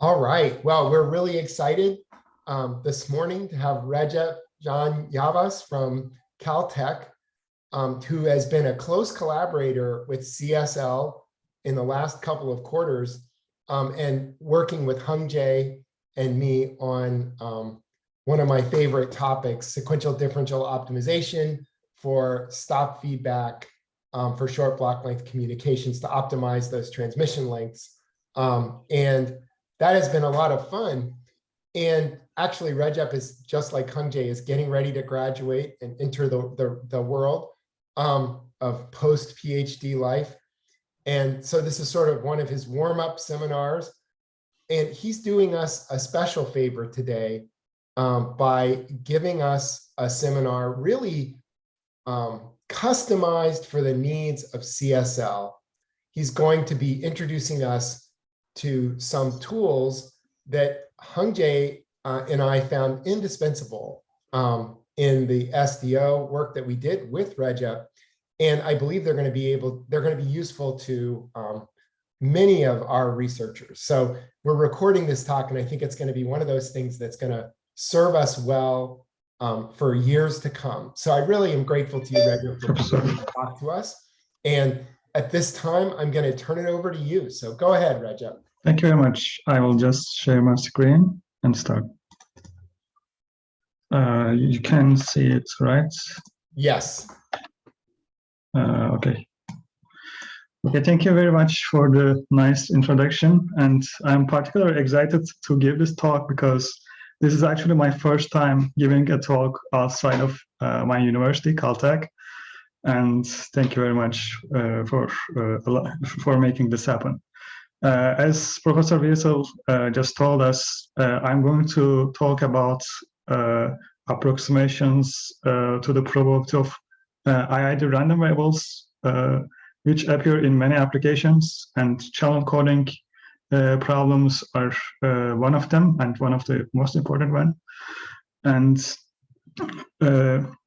All right. Well, we're really excited this morning to have Recep Can Yavaş from Caltech, who has been a close collaborator with CSL in the last couple of quarters and working with Hung Jae and me on one of my favorite topics, sequential differential optimization for stop feedback for short block length communications to optimize those transmission lengths. And that has been a lot of fun. And actually, Recep is just like Hung Jae, is getting ready to graduate and enter the world of post-PhD life. And so this is sort of one of his warm-up seminars. And he's doing us a special favor today by giving us a seminar really customized for the needs of CSL. He's going to be introducing us to some tools that Hung Jae and I found indispensable in the SDO work that we did with Recep. And I believe they're going to be useful to many of our researchers. So we're recording this talk, and I think it's going to be one of those things that's going to serve us well for years to come. So I really am grateful to you, Recep, for coming to talk to us. And at this time, I'm going to turn it over to you. So go ahead, Recep. Thank you very much. I will just share my screen and start. You can see it, right? Yes. Okay. Okay, thank you very much for the nice introduction. And I'm particularly excited to give this talk because this is actually my first time giving a talk outside of my university, Caltech. And thank you very much for making this happen. As Professor Wiesel just told us, I'm going to talk about approximations to the probability of IID random variables, which appear in many applications, and channel coding problems are one of them, and one of the most important one. And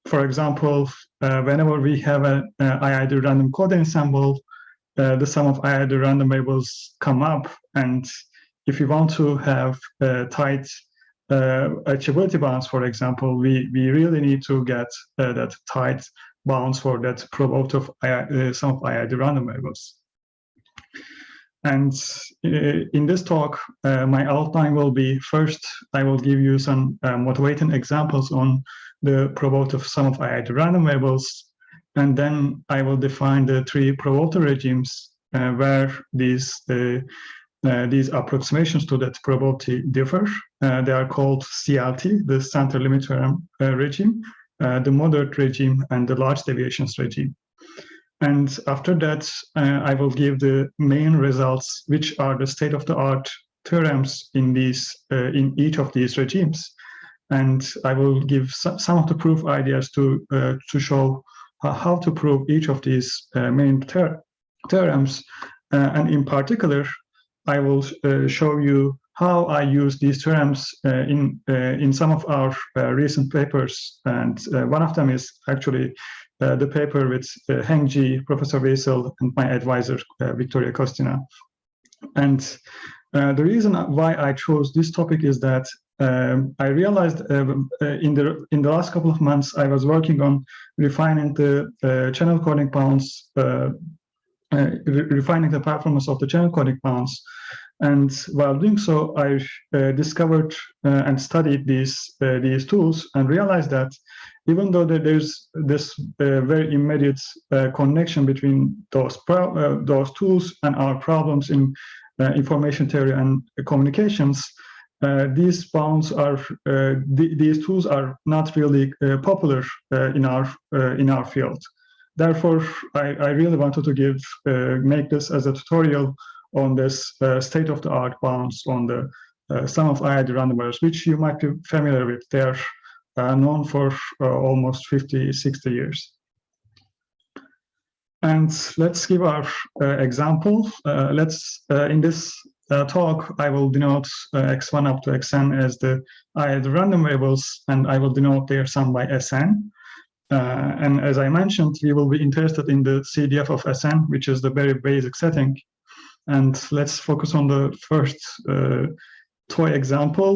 for example, whenever we have an IID random code ensemble, the sum of IID random variables come up, and if you want to have tight achievability bounds, for example, we really need to get that tight bounds for that probability of sum of IID random variables. And in this talk, my outline will be, first, I will give you some motivating examples on the probability of sum of IID random variables. And then I will define the three probability regimes where these approximations to that probability differ. They are called CLT, the center limit theorem regime, the moderate regime, and the large deviations regime. And after that, I will give the main results, which are the state-of-the-art theorems in each of these regimes. And I will give some of the proof ideas to show how to prove each of these main theorems. And in particular, I will show you how I use these theorems in some of our recent papers. And one of them is actually the paper with Heng Ji, Professor Wiesel, and my advisor, Victoria Costina. And the reason why I chose this topic is that I realized in the last couple of months, I was working on refining the channel coding bounds, refining the performance of the channel coding bounds. And while doing so, I discovered and studied these tools and realized that even though there's this very immediate connection between those tools and our problems in information theory and communications, these bounds are these tools are not really popular in our field. Therefore, I really wanted to make this as a tutorial on this state-of-the-art bounds on the sum of IID random variables, which you might be familiar with. They're known for almost 50, 60 years. And let's give our example. In this talk, I will denote x1 up to xn as the IID random variables, and I will denote their sum by Sn. And as I mentioned, we will be interested in the CDF of Sn, which is the very basic setting. And let's focus on the first toy example,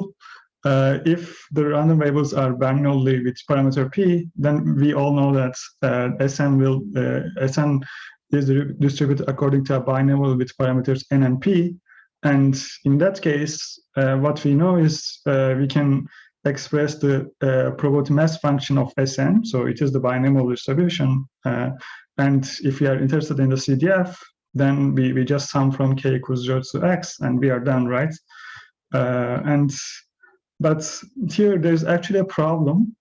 if the random variables are binomially with parameter p, then we all know that Sn is distributed according to a binomial with parameters n and p. And in that case, what we know is we can express the probability mass function of Sn. So it is the binomial distribution. And if we are interested in the CDF, then we just sum from k equals 0 to x, and we are done, right? But here there's actually a problem.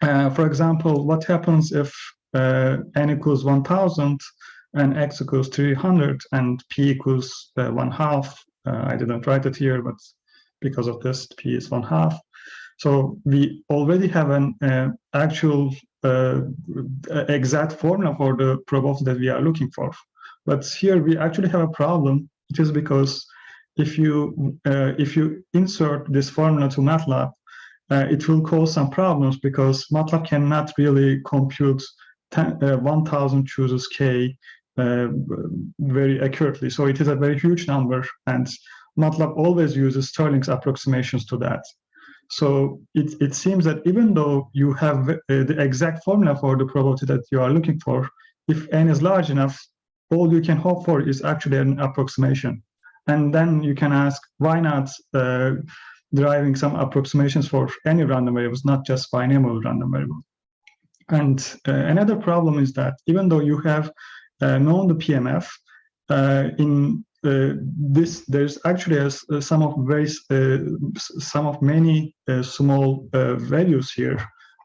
For example, what happens if n equals 1000 and x equals 300 and p equals 1/2? I didn't write it here, but because of this, p is 1/2. So we already have an actual exact formula for the probability that we are looking for. But here we actually have a problem. It is because if you insert this formula to MATLAB, it will cause some problems because MATLAB cannot really compute 1000 chooses k very accurately. So it is a very huge number, and MATLAB always uses Stirling's approximations to that. So it seems that even though you have the exact formula for the probability that you are looking for, if n is large enough, all you can hope for is actually an approximation. And then you can ask, why not deriving some approximations for any random variables, not just binomial random variable? And another problem is that even though you have known the PMF, there's actually some of many small values here,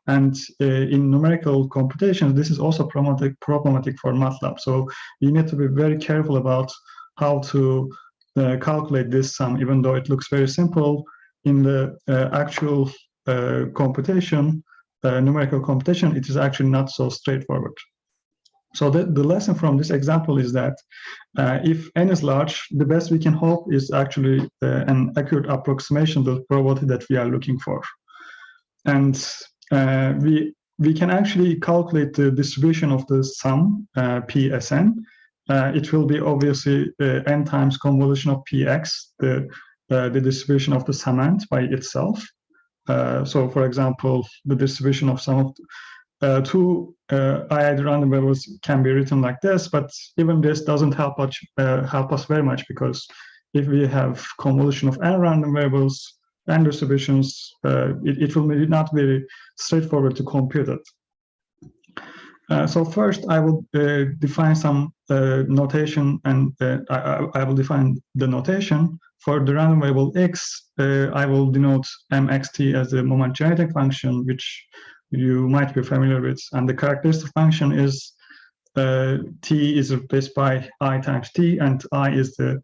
and in numerical computations, this is also problematic for MATLAB. So you need to be very careful about how to calculate this sum, even though it looks very simple. In the actual computation, numerical computation, it is actually not so straightforward. So the lesson from this example is that if n is large, the best we can hope is actually an accurate approximation of the probability that we are looking for. And we can actually calculate the distribution of the sum, Psn. It will be obviously n times convolution of Px, the distribution of the summand by itself. So for example, the distribution of sum of two IID random variables can be written like this, but even this doesn't help us very much, because if we have convolution of n random variables and distributions, it will be not very straightforward to compute it. So first, I will define some notation, and I will define the notation. For the random variable x, I will denote mxt as the moment generating function, which you might be familiar with. And the characteristic function is t is replaced by I times t, and I is the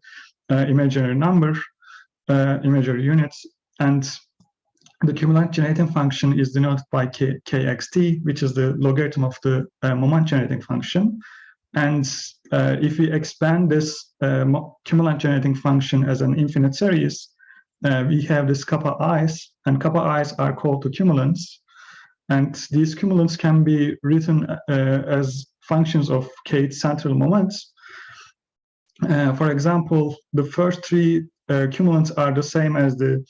imaginary number, imaginary units. And the cumulant generating function is denoted by kxt, which is the logarithm of the moment generating function. And if we expand this cumulant generating function as an infinite series, we have this kappa i's, and kappa i's are called to cumulants. And these cumulants can be written as functions of kth central moments. For example, the first three cumulants are the same as the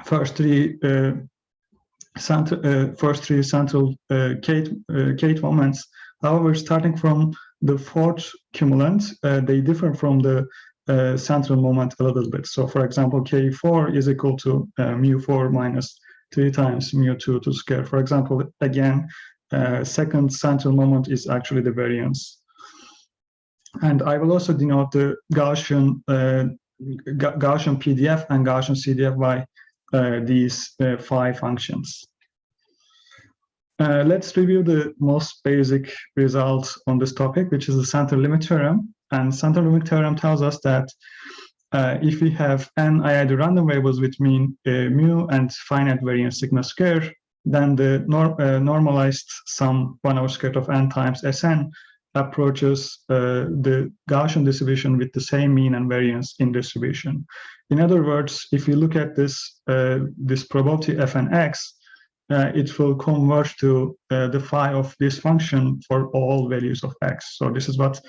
first three central kth moments. However, starting from the fourth cumulant, they differ from the central moment a little bit. So for example, k4 is equal to mu4 minus 3 times mu2 to square. For example, again, second central moment is actually the variance. And I will also denote the Gaussian PDF and Gaussian CDF by these 5 functions. Let's review the most basic results on this topic, which is the central limit theorem. And central limit theorem tells us that if we have n IID random variables with mean mu and finite variance sigma square, then the normalized sum 1/square of n times Sn approaches the Gaussian distribution with the same mean and variance in distribution. In other words, if you look at this probability fnx, it will converge to the phi of this function for all values of x. So this is what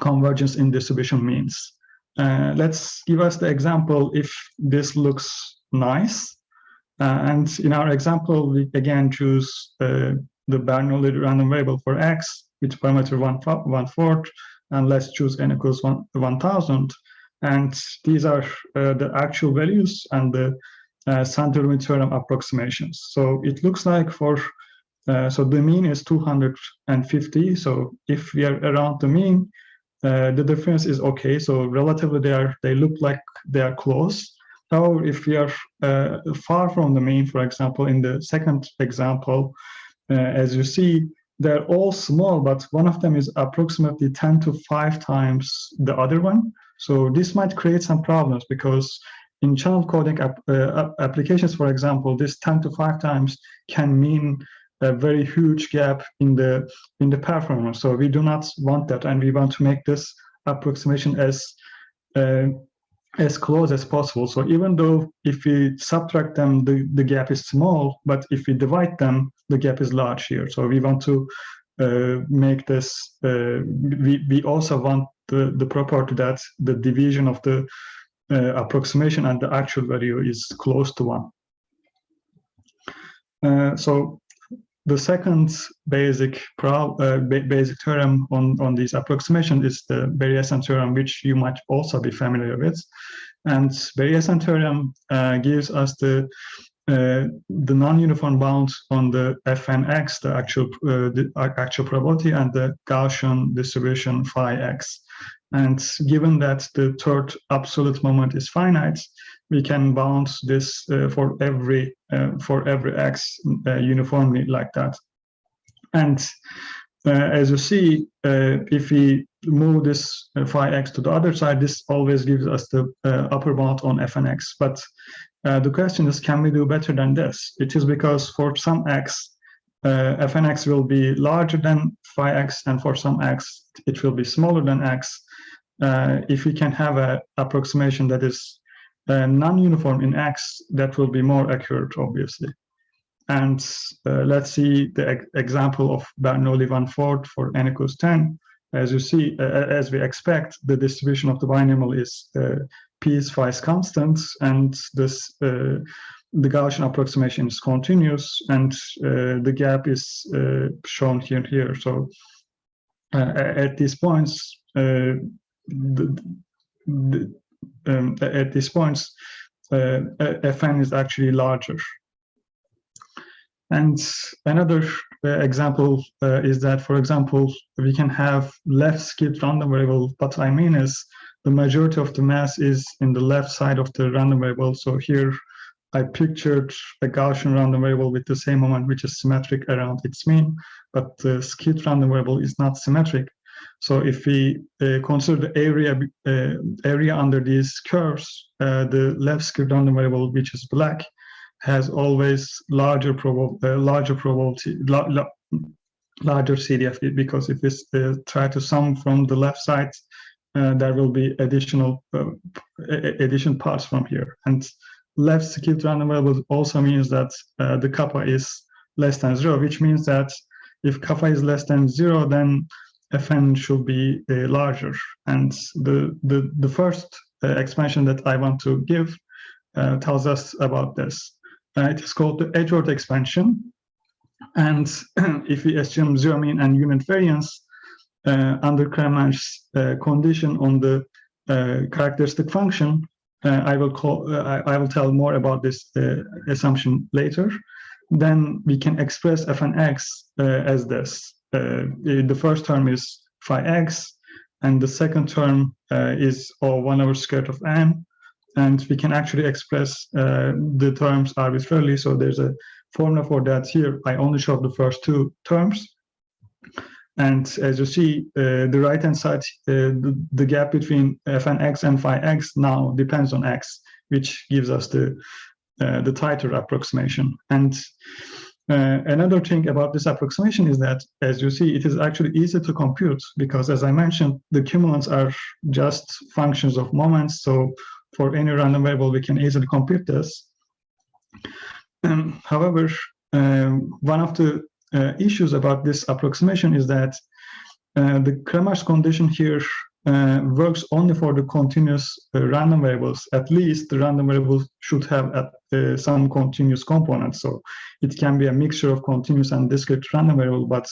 convergence in distribution means. let's give us the example if this looks nice. And in our example, we again choose the Bernoulli random variable for x with parameter 1/4, and let's n equals 1000. And these are the actual values and the center limit theorem approximations. So it looks like so the mean is 250. So if we are around the mean, the difference is okay. So relatively they look like they are close. However, if we are far from the mean, for example, in the second example, as you see, they're all small, but one of them is approximately 10 to 5 times the other one. So this might create some problems because in channel coding applications, for example, this 10 to 5 times can mean a very huge gap in the performance. So we do not want that, and we want to make this approximation as close as possible. So even though if we subtract them, the gap is small, but if we divide them, the gap is large here. So we want to make this, we also want the property that the division of the approximation and the actual value is close to 1. So the second basic theorem on this approximation is the Berry-Essen theorem, which you might also be familiar with. And Berry-Essen theorem gives us the non-uniform bound on the Fnx, the actual probability, and the Gaussian distribution phi x. And given that the third absolute moment is finite, we can bound this for every x uniformly like that. And as you see, if we move this phi x to the other side, this always gives us the upper bound on Fnx. But the question is, can we do better than this? It is because for some x, Fnx will be larger than phi x, and for some x, it will be smaller than x. If we can have an approximation that is non-uniform in x, that will be more accurate, obviously. And let's see the example of Bernoulli 1/4 for n equals 10. As you see, as we expect, the distribution of the binomial is piecewise constant, and this the Gaussian approximation is continuous, and the gap is shown here. So at these points, at these points, Fn is actually larger. And another example is that, for example, we can have left-skewed random variable. What I mean is the majority of the mass is in the left side of the random variable. So here I pictured a Gaussian random variable with the same moment, which is symmetric around its mean, but the skewed random variable is not symmetric. So if we consider the area under these curves, the left skewed random variable, which is black, has always larger CDF, because if we try to sum from the left side, there will be additional parts from here. And left skewed random variable also means that the kappa is less than 0, which means that if kappa is less than 0, then Fn should be larger. And the first expansion that I want to give tells us about this. It is called the Edgeworth expansion. And if we assume zero mean and unit variance under Cramer's condition on the characteristic function, I will tell more about this assumption later. Then we can express Fnx as this. The first term is phi x, and the second term is 1/√m. And we can actually express the terms arbitrarily. So there's a formula for that here. I only showed the first two terms. And as you see, the right-hand side, the gap between Fnx and phi x now depends on x, which gives us the tighter approximation. And another thing about this approximation is that, as you see, it is actually easy to compute, because as I mentioned, the cumulants are just functions of moments. So for any random variable, we can easily compute this. However, one of the issues about this approximation is that the Cramer's condition here works only for the continuous random variables. At least the random variables should have some continuous components. So it can be a mixture of continuous and discrete random variable, but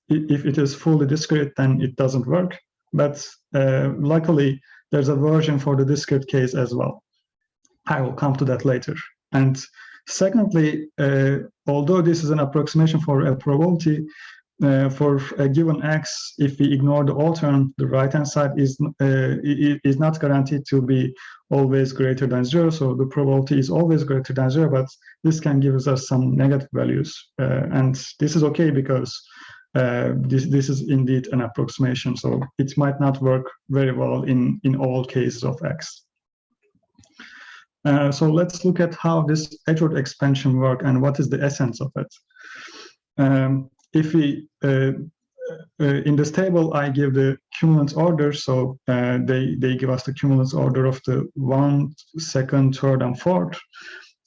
if it is fully discrete, then it doesn't work. But luckily, there's a version for the discrete case as well. I will come to that later. And secondly, although this is an approximation for a probability, for a given x, if we ignore the all term, the right-hand side is not guaranteed to be always greater than 0. So the probability is always greater than 0, but this can give us some negative values. And this is okay because this is indeed an approximation. So it might not work very well in all cases of x. So let's look at how this Edgeworth expansion works and what is the essence of it. If we, in this table, I give the cumulants order. So they give us the cumulants order of the 1, 2nd, 3rd, and 4th.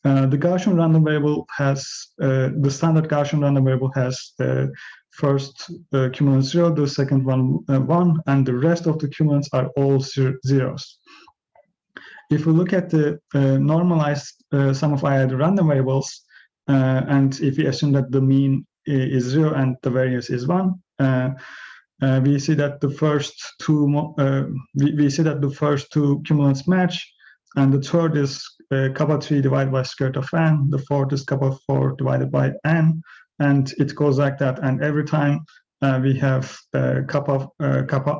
The Gaussian random variable has, the standard Gaussian random variable has the first cumulant 0, the second one 1, and the rest of the cumulants are all zeros. If we look at the normalized sum of I random variables, and if we assume that the mean is 0 and the variance is 1, we see that the first two cumulants match, and the third is kappa 3 divided by square root of n, the fourth is kappa 4 divided by n, and it goes like that. And every time we have kappa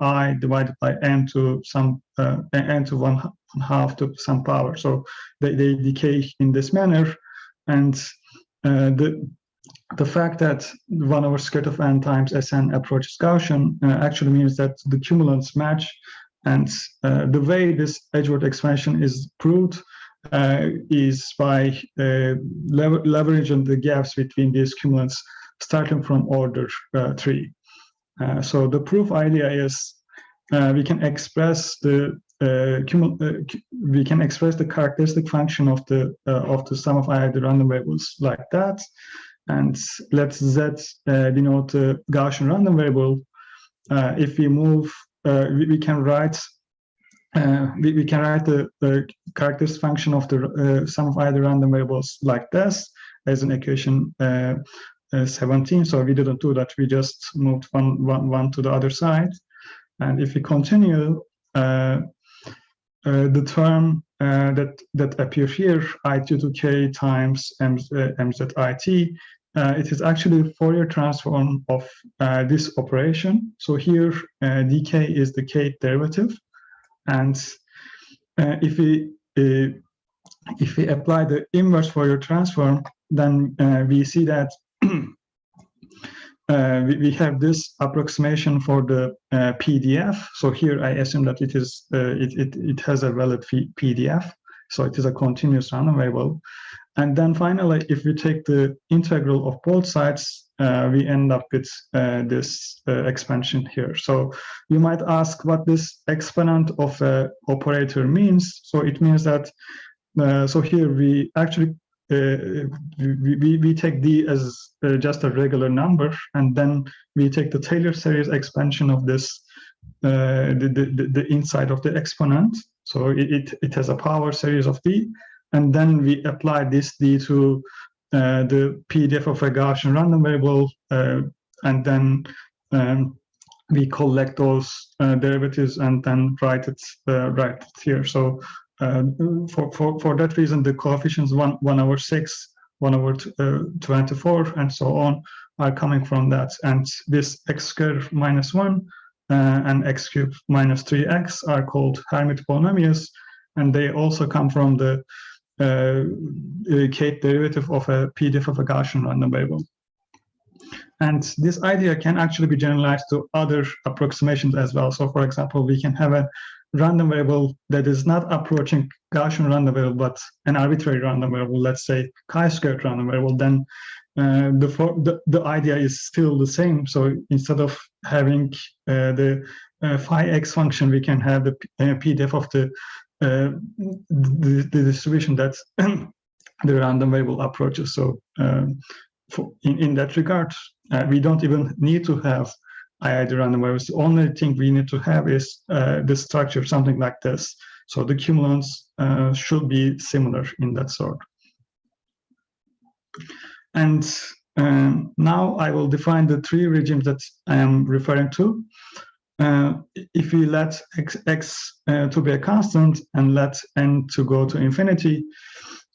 I divided by n to some n to 1/2 to some power. So they decay in this manner, and the fact that 1 over square root of n times Sn approaches Gaussian actually means that the cumulants match. And the way this Edgeworth expansion is proved is by leveraging the gaps between these cumulants starting from order 3. So the proof idea is we can express the characteristic function of the sum of the random variables like that, and let z denote the Gaussian random variable. If we move, we can write the characteristic function of the sum of the random variables like this as an equation 17. So we didn't do that. We just moved one to the other side. And if we continue, the term that appears here, I2 to k times mzit, it is actually a Fourier transform of this operation. So here, dk is the kth derivative, and if we apply the inverse Fourier transform, then we see that we have this approximation for the PDF. So here I assume that it is it has a valid PDF, so it is a continuous random variable. And then finally, if we take the integral of both sides, we end up with this expansion here. So you might ask what this exponent of a operator means. So it means that so here we actually we take d as just a regular number, and then we take the Taylor series expansion of this the inside of the exponent. So it has a power series of d, and then we apply this d to the PDF of a Gaussian random variable, and then we collect those derivatives and then write it here. So for that reason, the coefficients 1/6, 1/24, and so on are coming from that. And this x squared minus 1 and x cubed minus 3x are called Hermite polynomials, and they also come from the kth derivative of a PDF of a Gaussian random variable. And this idea can actually be generalized to other approximations as well. So for example, we can have a random variable that is not approaching Gaussian random variable, but an arbitrary random variable, let's say chi-squared random variable. Then the idea is still the same. So instead of having the phi x function, we can have the PDF of the distribution that the random variable approaches. So in that regard, we don't even need to have IID random variables. The only thing we need to have is the structure, something like this. So the cumulants should be similar in that sort. And now I will define the three regimes that I am referring to. If we let x to be a constant and let n to go to infinity,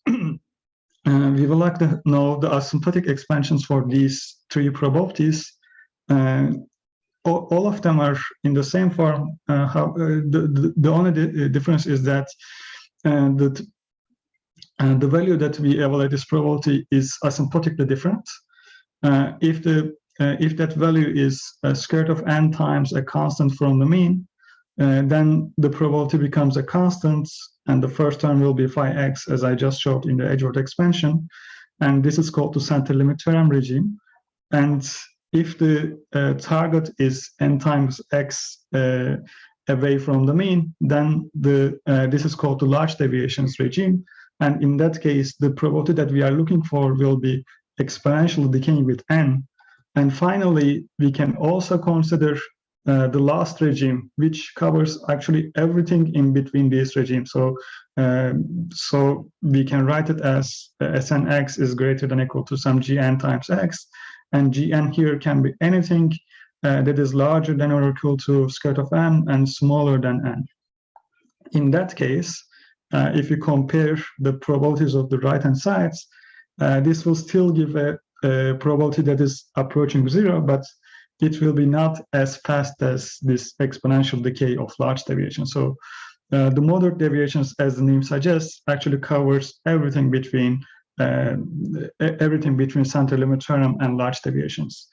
we will like to know the asymptotic expansions for these three probabilities. All of them are in the same form. The only difference is that the value that we evaluate this probability is asymptotically different. If that value is square root of n times a constant from the mean, then the probability becomes a constant, and the first term will be phi x, as I just showed in the Edgeworth expansion. And this is called the center limit theorem regime. And if the target is n times x away from the mean, then this is called the large deviations regime. And in that case, the probability that we are looking for will be exponentially decaying with n. And finally, we can also consider the last regime, which covers actually everything in between these regimes. So, so we can write it as Snx is greater than or equal to some Gn times x, and Gn here can be anything that is larger than or equal to square root of n and smaller than n. In that case, if you compare the probabilities of the right-hand sides, this will still give a probability that is approaching zero, but it will be not as fast as this exponential decay of large deviations. So the moderate deviations, as the name suggests, actually covers everything between center limit theorem and large deviations.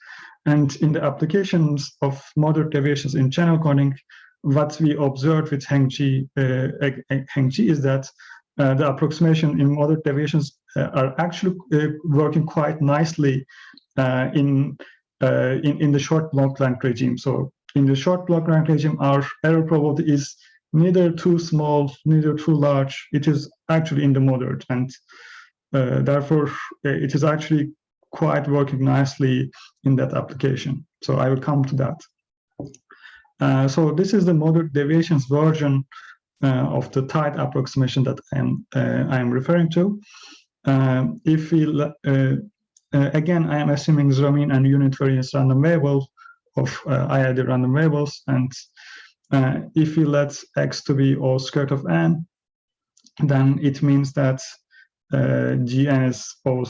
And in the applications of moderate deviations in channel coding, what we observed with Heng-Ji is that the approximation in moderate deviations are actually working quite nicely in the short block length regime. So in the short block length regime, our error probability is neither too small, neither too large. It is actually in the moderate, and therefore it is actually quite working nicely in that application. So I will come to that. So this is the moderate deviations version of the tight approximation that I am referring to. If we again, I am assuming zero mean and univariate random variable of IID random variables, and if we let x to be all square root of n, then it means that Gn is all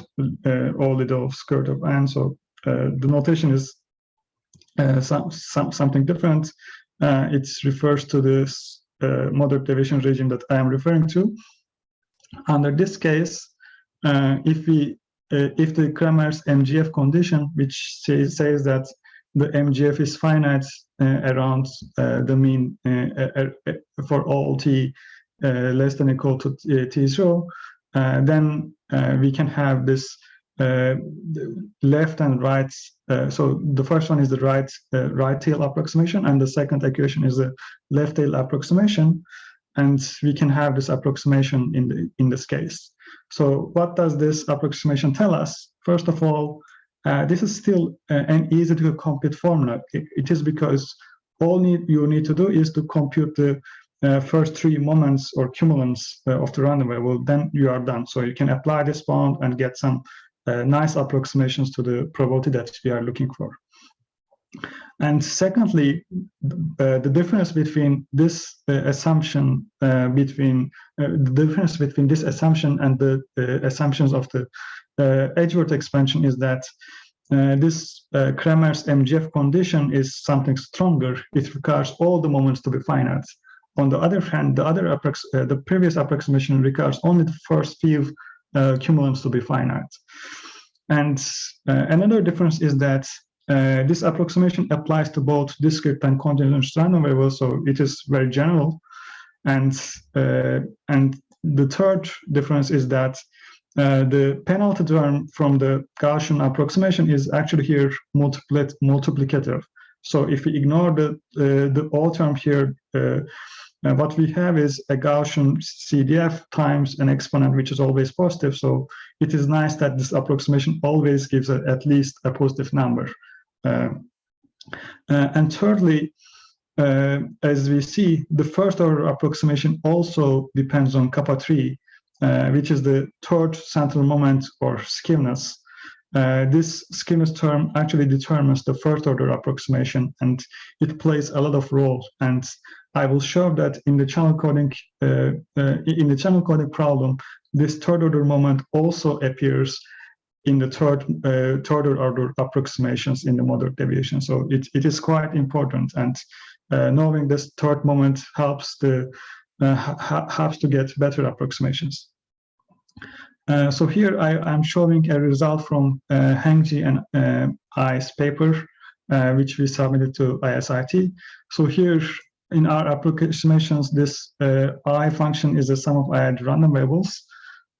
little square root of n. So the notation is something different. It refers to this moderate deviation regime that I am referring to. Under this case, if the Cramer's MGF condition, which says that the MGF is finite around the mean for all t less than or equal to t0, then we can have this left and right. So the first one is the right tail approximation, and the second equation is the left tail approximation, and we can have this approximation in this case. So what does this approximation tell us? First of all, this is still an easy to compute formula. It is because all you need to do is to compute the first three moments or cumulants of the random variable, then you are done. So you can apply this bound and get some nice approximations to the probability that we are looking for. And secondly, the difference between this assumption and the assumptions of the Edgeworth expansion is that this Cramer's MGF condition is something stronger. It requires all the moments to be finite. On the other hand, the previous approximation requires only the first few cumulants to be finite. And another difference is that this approximation applies to both discrete and continuous random variables, so it is very general. And the third difference is that the penalty term from the Gaussian approximation is actually here multiplicative. So if we ignore the all term here, what we have is a Gaussian CDF times an exponent, which is always positive. So it is nice that this approximation always gives at least a positive number. And thirdly, as we see, the first order approximation also depends on kappa 3, which is the third central moment or skewness. This skewness term actually determines the first order approximation, and it plays a lot of role. And I will show that in the channel coding problem, this third order moment also appears in the third order approximations in the moderate deviation. So it is quite important, and knowing this third moment helps to get better approximations. So here I'm showing a result from Hengji and I's paper, which we submitted to ISIT. So here in our approximations, this I function is the sum of I random variables.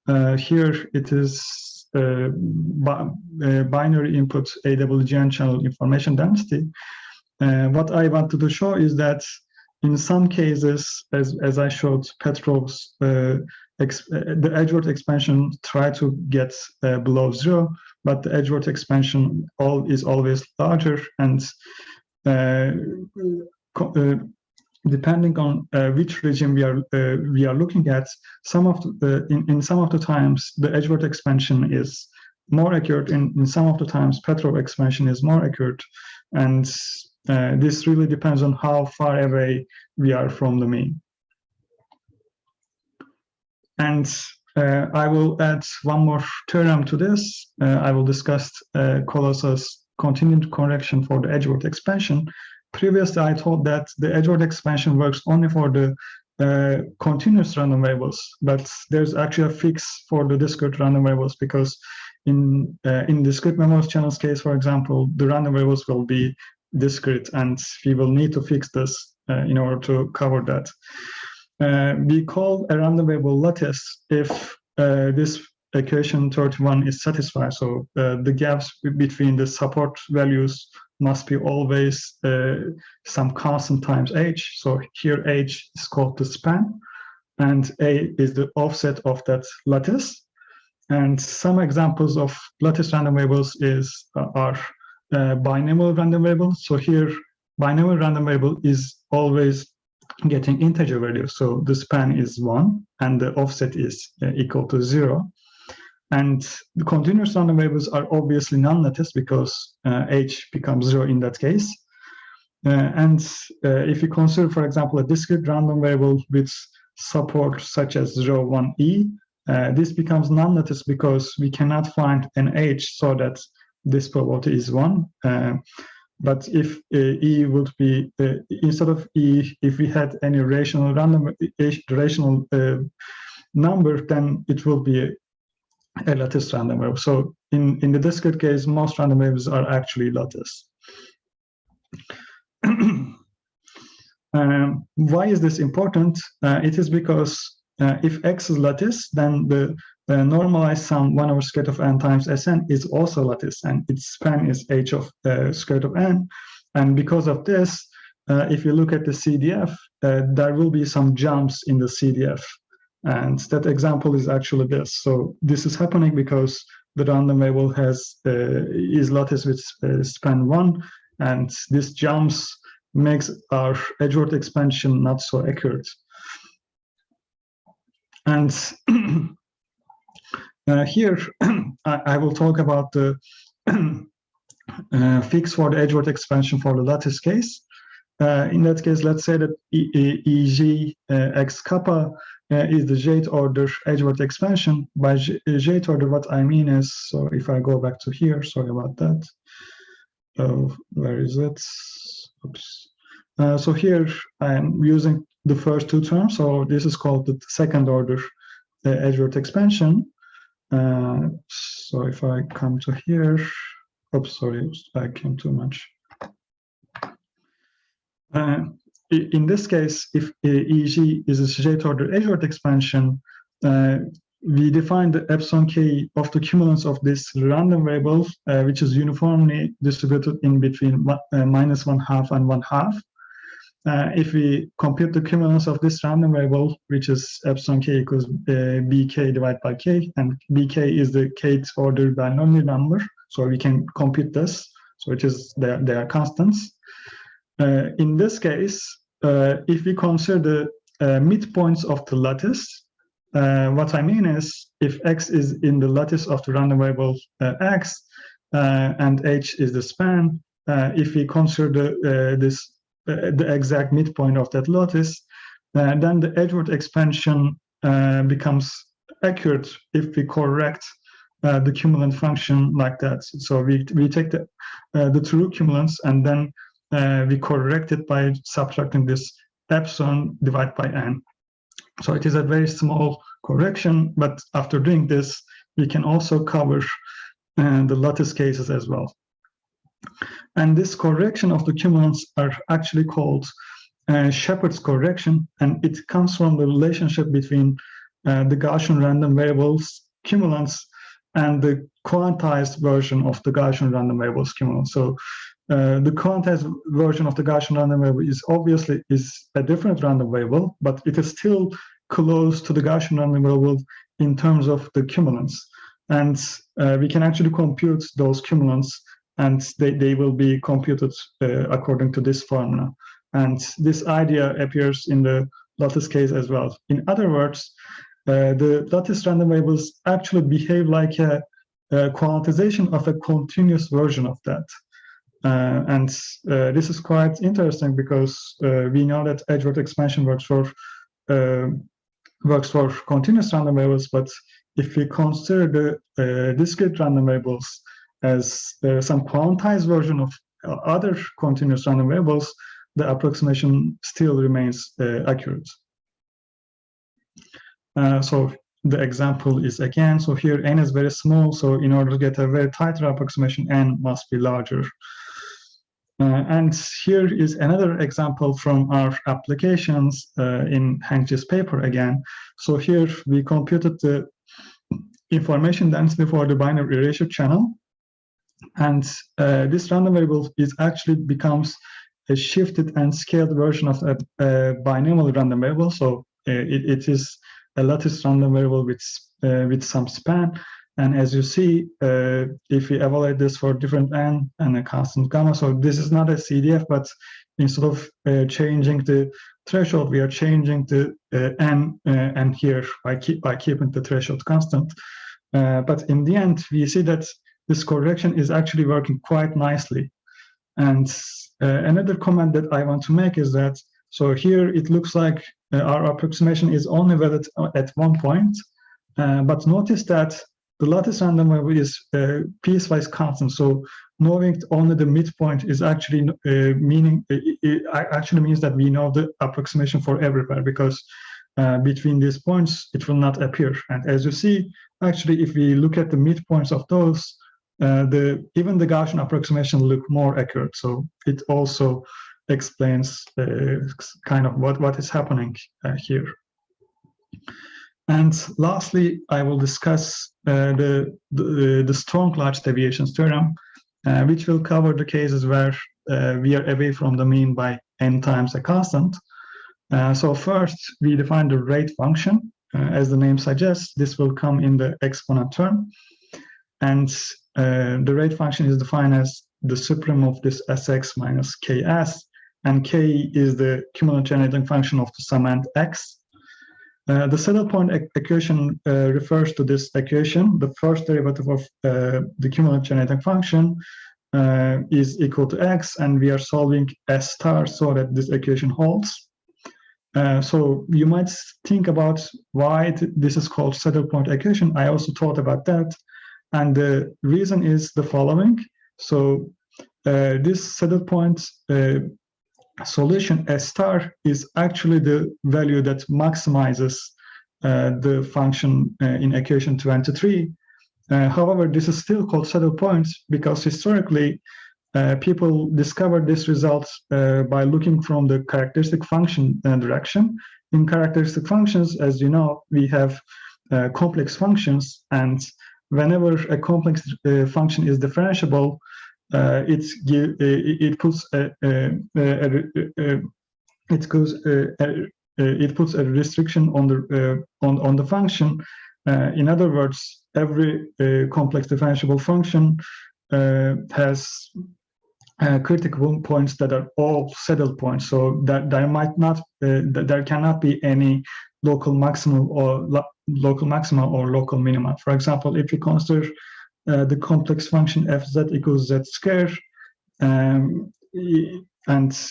Here it is binary input AWGN channel information density. What I wanted to show is that in some cases, as I showed Petrov's, the Edgeworth expansion try to get below 0, but the Edgeworth expansion is always larger, and depending on which regime we are looking at, in some of the times the Edgeworth expansion is more accurate. In some of the times Petrov expansion is more accurate, and this really depends on how far away we are from the mean. And I will add one more theorem to this. I will discuss Colossus continued correction for the Edgeworth expansion. Previously, I thought that the Edgeworth expansion works only for the continuous random variables, but there's actually a fix for the discrete random variables, because in discrete memory channels case, for example, the random variables will be discrete, and we will need to fix this in order to cover that. We call a random variable lattice if this equation 31 is satisfied. So the gaps between the support values must be always some constant times h. So here h is called the span, and a is the offset of that lattice. And some examples of lattice random variables are binomial random variables. So here binomial random variable is always getting integer values. So the span is 1 and the offset is equal to 0. And the continuous random variables are obviously non-lattice because h becomes 0 in that case. And if you consider, for example, a discrete random variable with support such as 0, 1e, this becomes non-lattice because we cannot find an h so that this probability is 1. But if e would be, instead of e, if we had any rational number, then it will be a lattice random variable. So in the discrete case, most random variables are actually lattice. Why is this important? It is because if x is lattice, then the normalized sum 1 over square root of n times Sn is also lattice, and its span is h of square root of n. And because of this, if you look at the CDF, there will be some jumps in the CDF. And that example is actually this. So this is happening because the random variable is lattice with span 1, and this jumps makes our Edgeworth expansion not so accurate. And here I will talk about the fix for the Edgeworth expansion for the lattice case. In that case, let's say that EG x kappa is the jth order Edgeworth expansion. By jth order, what I mean is, so if I go back to here, sorry about that. Where is it? Oops. So here I'm using the first two terms. So this is called the second order Edgeworth expansion. So if I come to here, oops, sorry, I came too much. In this case, if EG is a jth order Edgeworth expansion, we define the epsilon k of the cumulants of this random variable, which is uniformly distributed in between -1/2 and 1/2. If we compute the cumulants of this random variable, which is epsilon k equals bk divided by k, and bk is the kth order binomial number, so we can compute this. So it is they are constants. in this case, if we consider the midpoints of the lattice, what I mean is if x is in the lattice of the random variable x and h is the span, if we consider the exact midpoint of that lattice, then the Edgeworth expansion becomes accurate if we correct the cumulant function like that. So we take the true cumulants and then we correct it by subtracting this epsilon divided by n. So it is a very small correction, but after doing this, we can also cover the lattice cases as well. And this correction of the cumulants are actually called Shepard's correction, and it comes from the relationship between the Gaussian random variables cumulants and the quantized version of the Gaussian random variables cumulants. So the quantized version of the Gaussian random variable is obviously a different random variable, but it is still close to the Gaussian random variable in terms of the cumulants. And we can actually compute those cumulants, and they will be computed according to this formula. And this idea appears in the lattice case as well. In other words, the lattice random variables actually behave like a quantization of a continuous version of that. And this is quite interesting because we know that Edgeworth expansion works for continuous random variables, but if we consider the discrete random variables as some quantized version of other continuous random variables, the approximation still remains accurate. So the example is again, so here n is very small, so in order to get a very tighter approximation, n must be larger. And here is another example from our applications in Hengji's paper again. So here we computed the information density for the binary erasure channel. And this random variable actually becomes a shifted and scaled version of a binomial random variable. So it is a lattice random variable with some span. And as you see, if we evaluate this for different n and a constant gamma, so this is not a CDF, but instead of changing the threshold, we are changing the n and here by keeping the threshold constant. But in the end, we see that this correction is actually working quite nicely. And another comment that I want to make is that, so here it looks like our approximation is only valid at one point, but notice that the lattice random variable is piecewise constant. So knowing only the midpoint is actually actually means that we know the approximation for everywhere, because between these points it will not appear. And as you see, actually, if we look at the midpoints of those, even the Gaussian approximation look more accurate. So it also explains kind of what is happening here. And lastly, I will discuss the strong large deviations theorem, which will cover the cases where we are away from the mean by n times a constant. So first, we define the rate function. As the name suggests, this will come in the exponent term. And the rate function is defined as the supreme of this Sx minus Ks, and K is the cumulant generating function of the summand x. The saddle point equation refers to this equation. The first derivative of the cumulant generating function is equal to x, and we are solving S star so that this equation holds. So you might think about why this is called saddle point equation. I also thought about that, and the reason is the following. So this saddle point solution S star is actually the value that maximizes the function in equation 23. However, this is still called saddle point because historically people discovered this result by looking from the characteristic function direction. In characteristic functions, as you know, we have complex functions, and whenever a complex function is differentiable, it puts a restriction on the function. In other words, every complex differentiable function has critical points that are all saddle points, so that there cannot be any local maximum or local minima. For example, if you consider the complex function fz equals z square, and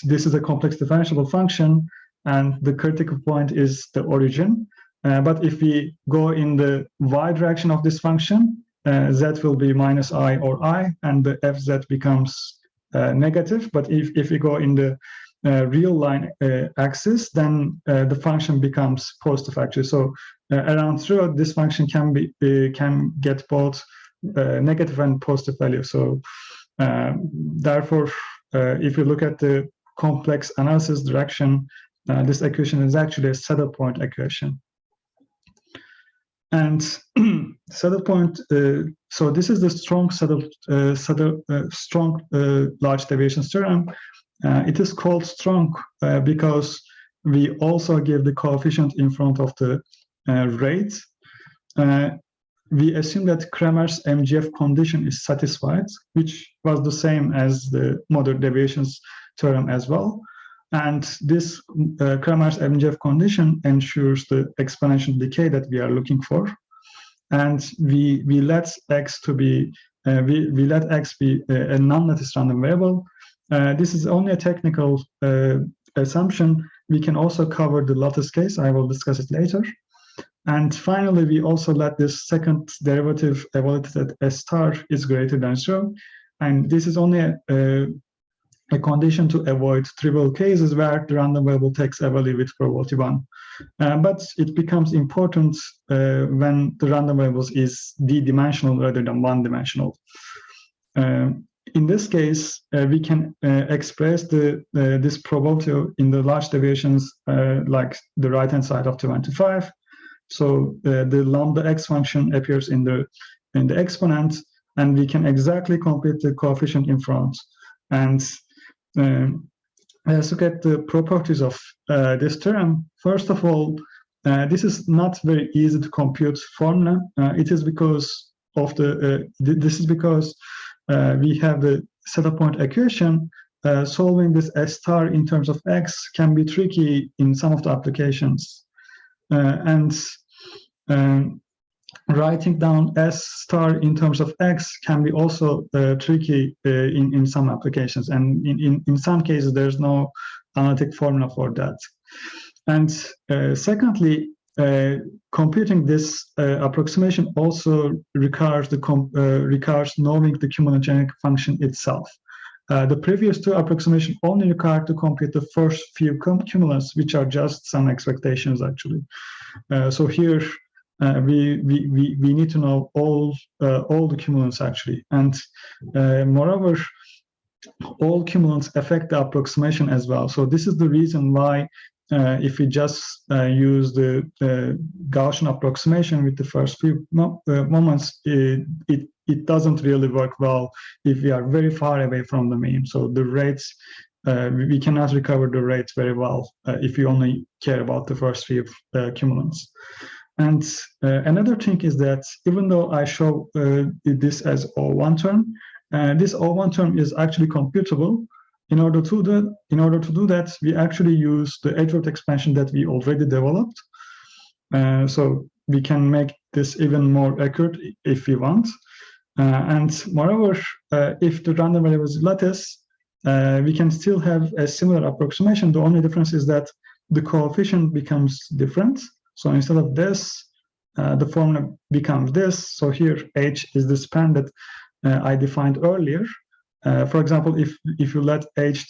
this is a complex differentiable function, and the critical point is the origin. But if we go in the y direction of this function, z will be minus I or I, and the fz becomes negative. But if we go in the real line axis, then the function becomes positive actually. So around 0, this function can get both negative and positive values. So therefore, if you look at the complex analysis direction, this equation is actually a saddle point equation. And saddle point, so this is the strong strong large deviations theorem. It is called strong because we also give the coefficient in front of the rate. We assume that Cramer's MGF condition is satisfied, which was the same as the moderate deviations theorem as well. And this Cramer's MGF condition ensures the exponential decay that we are looking for. And we let x to be we let x be a non-lattice random variable. This is only a technical assumption. We can also cover the lattice case. I will discuss it later. And finally, we also let this second derivative evaluated at s star is greater than 0. And this is only a condition to avoid trivial cases where the random variable takes a value with probability 1. But it becomes important when the random variable is d-dimensional rather than one-dimensional. In this case, we can express this probability in the large deviations like the right-hand side of 25. So the lambda x function appears in the exponent, and we can exactly compute the coefficient in front. And let's look at the properties of this term. First of all, this is not very easy to compute formula. It is because of this is because we have the saddle point equation. Solving this s star in terms of x can be tricky in some of the applications, and writing down s star in terms of x can be also tricky in some applications, and in some cases there's no analytic formula for that. And secondly, computing this approximation also requires knowing the cumulogenic function itself. The previous two approximations only require to compute the first few cumulants, which are just some expectations actually. So here we need to know all the cumulants actually, and moreover, all cumulants affect the approximation as well. So this is the reason why if we just use the Gaussian approximation with the first few moments, it doesn't really work well if we are very far away from the mean. So the rates, we cannot recover the rates very well if we only care about the first few cumulants. And another thing is that even though I show this as O1 term, this O1 term is actually computable. In order to do that, we actually use the Edgeworth expansion that we already developed. So we can make this even more accurate if we want. And moreover, if the random variable is lattice, we can still have a similar approximation. The only difference is that the coefficient becomes different. So instead of this, the formula becomes this. So here h is the span that I defined earlier. For example, if you let h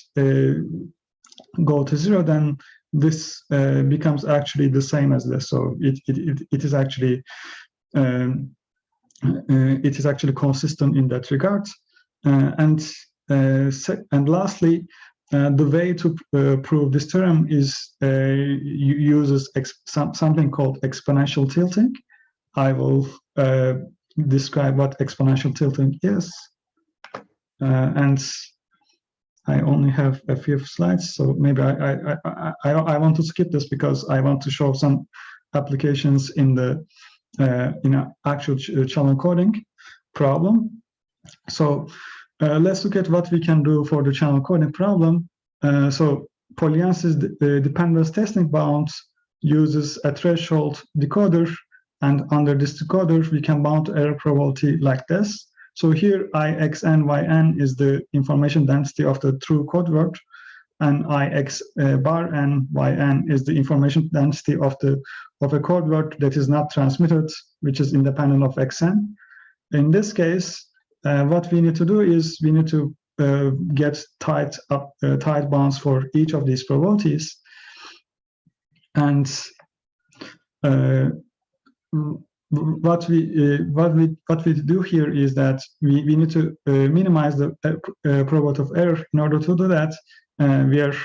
go to 0, then this becomes actually the same as this. So it is actually consistent in that regard. And lastly, the way to prove this theorem is uses something called exponential tilting. I will describe what exponential tilting is. And I only have a few slides, so maybe I want to skip this because I want to show some applications in the in an actual channel coding problem. So let's look at what we can do for the channel coding problem. So Polyansky's dependence testing bounds uses a threshold decoder, and under this decoder, we can bound error probability like this. So here, IXN, YN is the information density of the true code word, and IX bar and YN is the information density of a code word that is not transmitted, which is independent of XN. In this case, what we need to do is we need to get tight bounds for each of these probabilities, and what we do here is that we need to minimize the probability of error. In order to do that, we are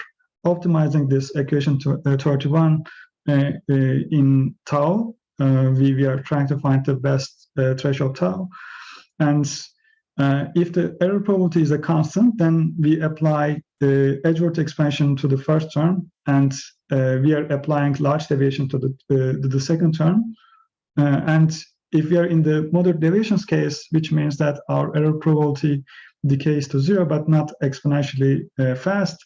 optimizing this equation to 31 in tau. We are trying to find the best threshold tau, and if the error probability is a constant, then we apply the Edgeworth expansion to the first term, and we are applying large deviation to the second term. And if we are in the moderate deviations case, which means that our error probability decays to 0, but not exponentially fast,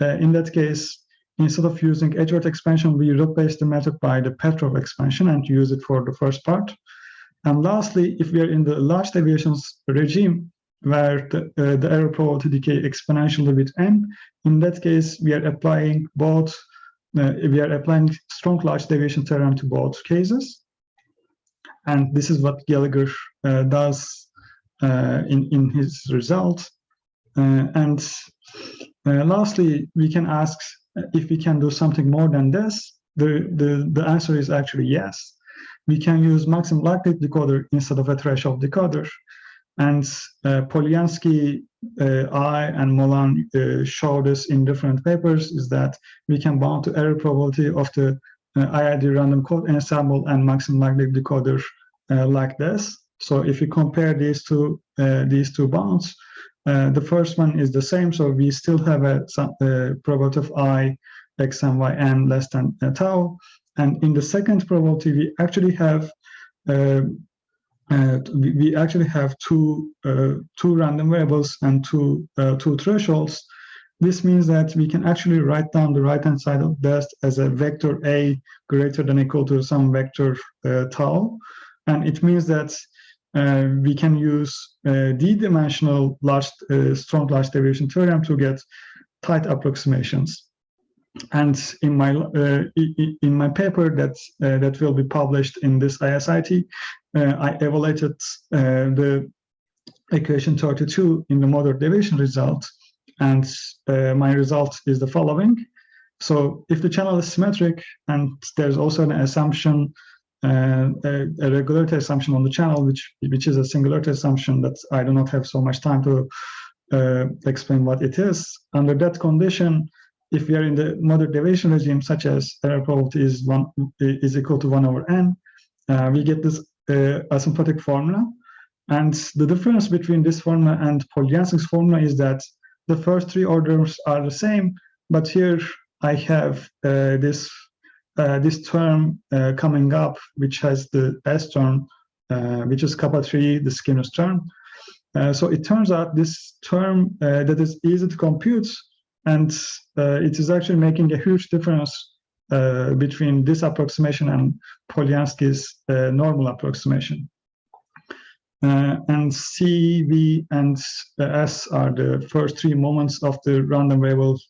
in that case, instead of using Edgeworth expansion, we replace the method by the Petrov expansion and use it for the first part. And lastly, if we are in the large deviations regime, where the error probability decay exponentially with n, in that case, we are applying strong large deviation theorem to both cases. And this is what Gallagher does in his result. And lastly, we can ask if we can do something more than this. The answer is actually yes. We can use maximum likelihood decoder instead of a threshold decoder. And Polyansky, I, and Molan show this in different papers, is that we can bound to error probability of the IID random code ensemble and maximum likelihood decoder like this. So if you compare these two bounds, the first one is the same, so we still have a probability of I, X, and Y, n less than tau. And in the second probability, we actually have two random variables and two thresholds. This means that we can actually write down the right-hand side of this as a vector A greater than or equal to some vector tau, and it means that we can use d-dimensional strong large deviation theorem to get tight approximations. And in my paper that will be published in this ISIT, I evaluated the equation 32 in the moderate deviation result, and my result is the following. So if the channel is symmetric and there's also an assumption, a regularity assumption on the channel, which is a singularity assumption that I do not have so much time to explain what it is. Under that condition, if we are in the moderate deviation regime, such as error probability is equal to 1 over n, we get this asymptotic formula. And the difference between this formula and Polyansky's formula is that the first three orders are the same, but here I have this term coming up, which has the S term, which is kappa 3, the Skinner's term. So it turns out this term that is easy to compute, and it is actually making a huge difference between this approximation and Polyansky's normal approximation. And C, V, and S are the first three moments of the random variable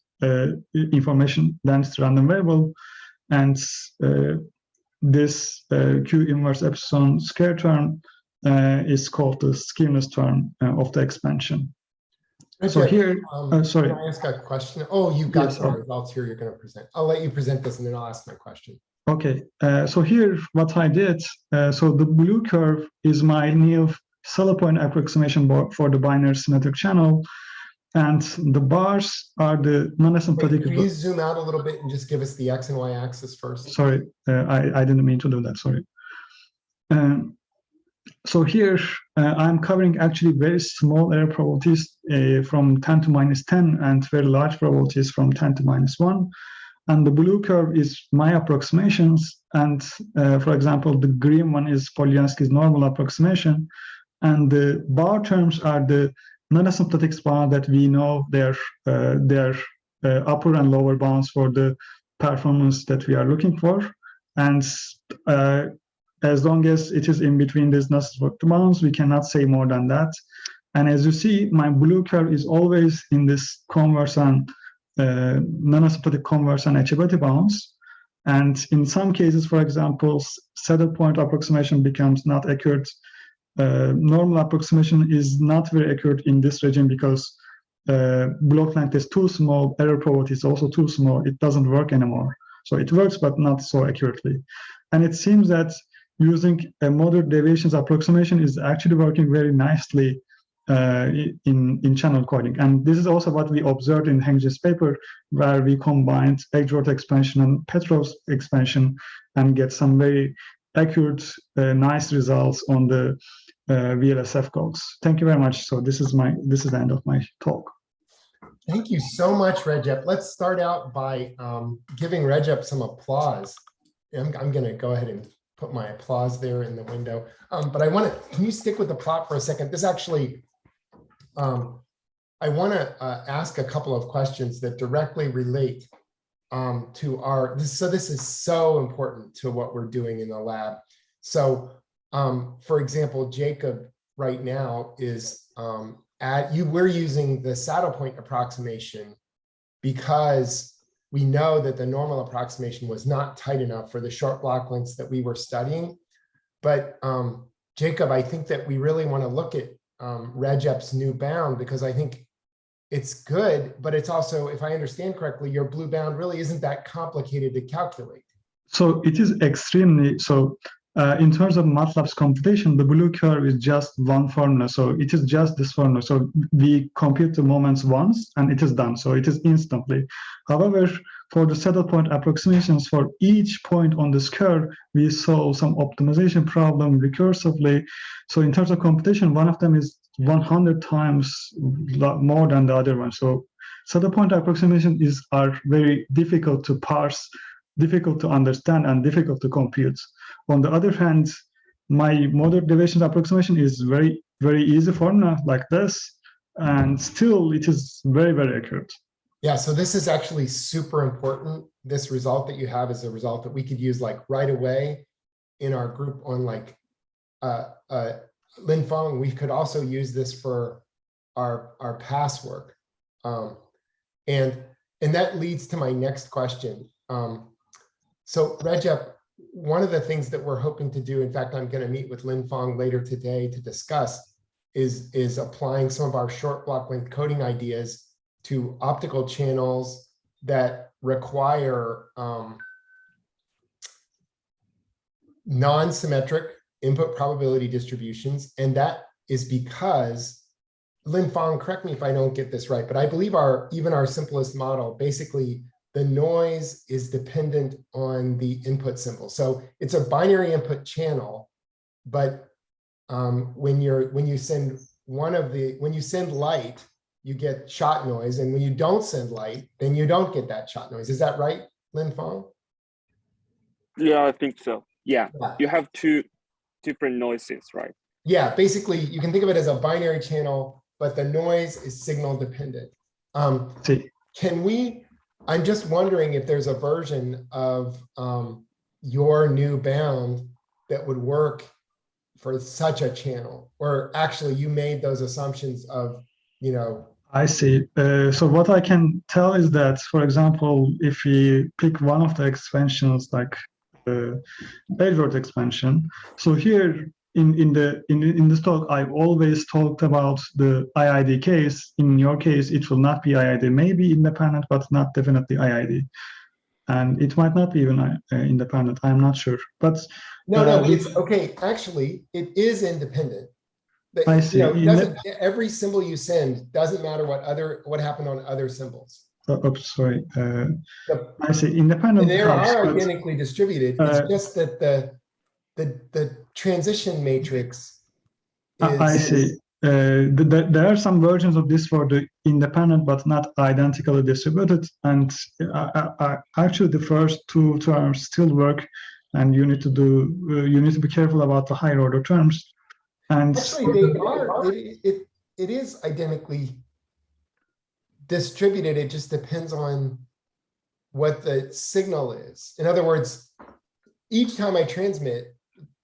information density random variable, and this Q inverse epsilon square term is called the Skinner's term of the expansion. So here, sorry. Can I ask a question? Oh, you've got Yes, some results here you're going to present. I'll let you present this and then I'll ask my question. Okay, so here what I did, so the blue curve is my new Salo point approximation for the binary symmetric channel, and the bars are the non-asymptotic. Can you zoom out a little bit and just give us the X and Y axis first? Sorry, I didn't mean to do that, sorry. So here I'm covering actually very small error probabilities from 10 to minus 10 and very large probabilities from 10 to minus 1. And the blue curve is my approximations. And for example, the green one is Polyansky's normal approximation. And the bar terms are the non-asymptotic bound that we know their upper and lower bounds for the performance that we are looking for. And as long as it is in between these non-asymptotic bounds, we cannot say more than that. And as you see, my blue curve is always in this converse and non-asymptotic converse and achievability bounds. And in some cases, for example, saddle point approximation becomes not accurate. Normal approximation is not very accurate in this regime because block length is too small, error probability is also too small, it doesn't work anymore. So it works, but not so accurately. And it seems that using a moderate deviations approximation is actually working very nicely in channel coding. And this is also what we observed in Hengji's paper, where we combined Edgeworth expansion and Petrov's expansion and get some very accurate, nice results on the VLSF codes. Thank you very much. So this is the end of my talk. Thank you so much, Recep. Let's start out by giving Recep some applause. I'm going to go ahead and put my applause there in the window. But I want to, can you stick with the plot for a second? This actually, I want to ask a couple of questions that directly relate to our, so this is so important to what we're doing in the lab. So for example, Jacob right now is we're using the saddle point approximation because we know that the normal approximation was not tight enough for the short block lengths that we were studying. But Jacob, I think that we really want to look at Recep's new bound because I think it's good, but it's also, if I understand correctly, your blue bound really isn't that complicated to calculate. So it is extremely, so in terms of MATLAB's computation, the blue curve is just one formula. So it is just this formula. So we compute the moments once and it is done. So it is instantly. However, for the saddle point approximations for each point on this curve, we solve some optimization problem recursively. So in terms of computation, one of them is 100 times more than the other one. So saddle point approximation are very difficult to parse, difficult to understand, and difficult to compute. On the other hand, my moderate deviations approximation is very, very easy formula like this, and still it is very, very accurate. Yeah, so this is actually super important. This result that you have is a result that we could use like right away in our group on like Linfeng. We could also use this for our past work. And that leads to my next question. So Recep, one of the things that we're hoping to do, in fact, I'm going to meet with Linfeng later today to discuss, is applying some of our short block length coding ideas to optical channels that require non-symmetric input probability distributions. And that is because, Linfeng, correct me if I don't get this right, but I believe even our simplest model, basically the noise is dependent on the input symbol. So it's a binary input channel, but when you send light, you get shot noise, and when you don't send light, then you don't get that shot noise. Is that right, Linfeng? Yeah, I think so. Yeah, you have two different noises, right? Yeah, basically you can think of it as a binary channel, but the noise is signal dependent. I'm just wondering if there's a version of your new bound that would work for such a channel, or actually you made those assumptions of, I see. So what I can tell is that, for example, if we pick one of the expansions like Edgeworth expansion, so here in this talk, I've always talked about the IID case. In your case, it will not be IID, maybe independent, but not definitely IID. And it might not be even independent, I'm not sure. But no, it's okay. Actually, it is independent. I see. Every symbol you send doesn't matter what happened on other symbols. Sorry. I see. Independent. And they are identically distributed. It's just that the transition matrix is. I see. There are some versions of this for the independent but not identically distributed, and actually the first two terms still work, and you need to be careful about the higher order terms. And actually, they are. it is identically distributed. It just depends on what the signal is. In other words, each time I transmit,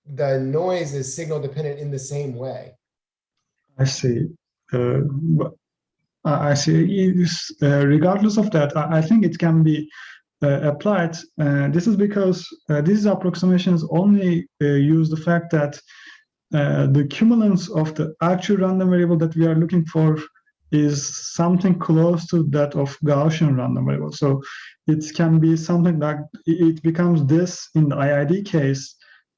the noise is signal dependent in the same way. I see. I see. Regardless of that, I think it can be applied. This is because these approximations only use the fact that the cumulance of the actual random variable that we are looking for is something close to that of Gaussian random variable. So it can be something like it becomes this in the IID case.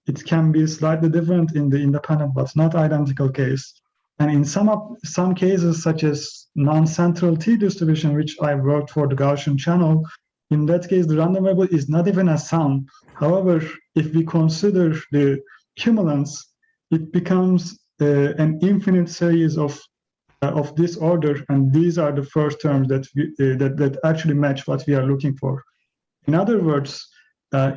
It can be slightly different in the independent but not identical case. And in some cases, such as non-central T distribution, which I worked for the Gaussian channel, in that case, the random variable is not even a sum. However, if we consider the cumulance, it becomes an infinite series of this order, and these are the first terms that that actually match what we are looking for. In other words,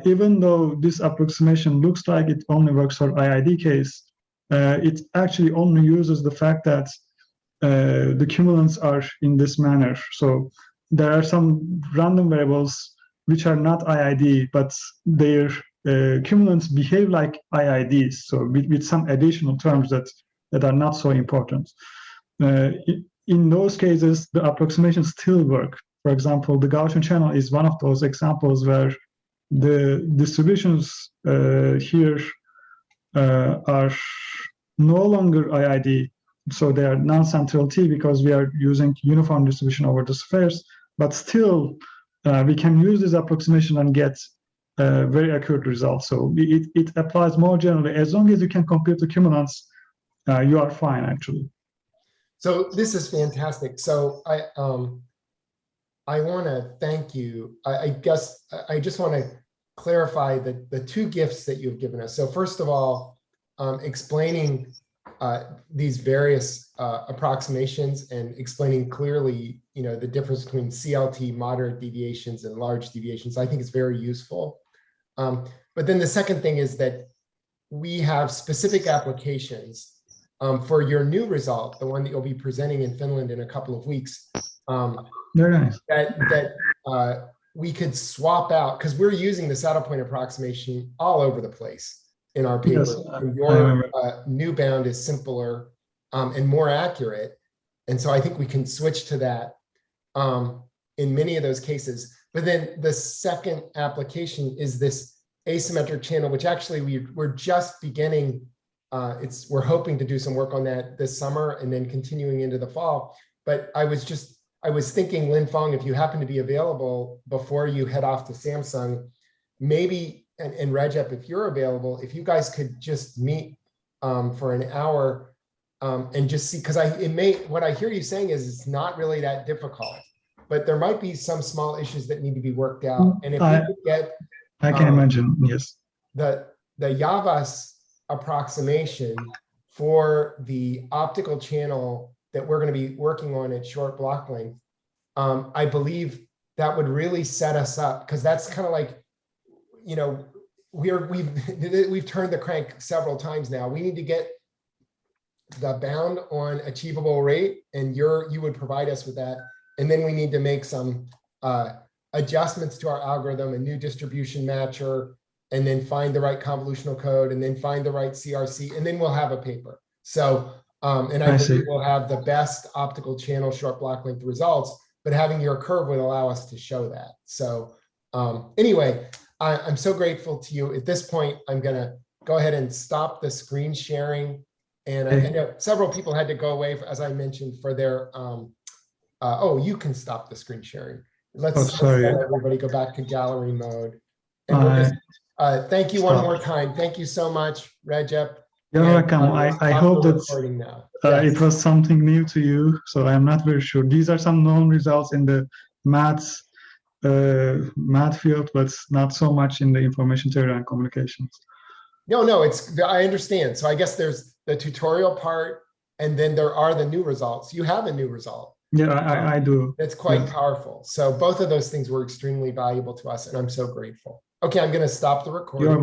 even though this approximation looks like it only works for IID case, it actually only uses the fact that the cumulants are in this manner. So there are some random variables which are not IID, but their cumulants behave like IIDs, so with some additional terms that are not so important. In those cases, the approximations still work. For example, the Gaussian channel is one of those examples where the distributions here are no longer IID, so they are non-central T because we are using uniform distribution over the spheres, but still we can use this approximation and get very accurate results. So it applies more generally. As long as you can compute the cumulants, you are fine actually. So this is fantastic. So I want to thank you. I guess I just want to clarify the two gifts that you've given us. So first of all, explaining these various approximations and explaining clearly, the difference between CLT, moderate deviations, and large deviations. I think it's very useful. But then the second thing is that we have specific applications for your new result, the one that you'll be presenting in Finland in a couple of weeks. Very nice. That we could swap out, because we're using the saddle point approximation all over the place in our paper. Yes, Your new bound is simpler and more accurate. And so I think we can switch to that in many of those cases. But then the second application is this asymmetric channel, which actually we're just beginning. We're hoping to do some work on that this summer and then continuing into the fall. But I was thinking, Lin Fong, if you happen to be available before you head off to Samsung, maybe, and Recep, if you're available, if you guys could just meet for an hour and just see, because what I hear you saying is it's not really that difficult, but there might be some small issues that need to be worked out. And if we could get, I can imagine, yes, the Yavas approximation for the optical channel that we're going to be working on at short block length, I believe that would really set us up, because that's kind of like, we've turned the crank several times now. We need to get the bound on achievable rate, and you would provide us with that, and then we need to make some adjustments to our algorithm, a new distribution matcher, and then find the right convolutional code, and then find the right CRC, and then we'll have a paper. So, and I believe we'll have the best optical channel short block length results, but having your curve would allow us to show that. So anyway, I'm so grateful to you. At this point, I'm gonna go ahead and stop the screen sharing. And I know several people had to go away, as I mentioned, for their, you can stop the screen sharing. Let's let everybody go back to gallery mode. And we'll just, thank you one more time. Thank you so much, Recep. You're welcome. I hope that it was something new to you, so I'm not very sure. These are some known results in the math field, but not so much in the information theory and communications. No, I understand. So I guess there's the tutorial part, and then there are the new results. You have a new result. Yeah, I do. That's quite powerful. So both of those things were extremely valuable to us, and I'm so grateful. Okay, I'm going to stop the recording.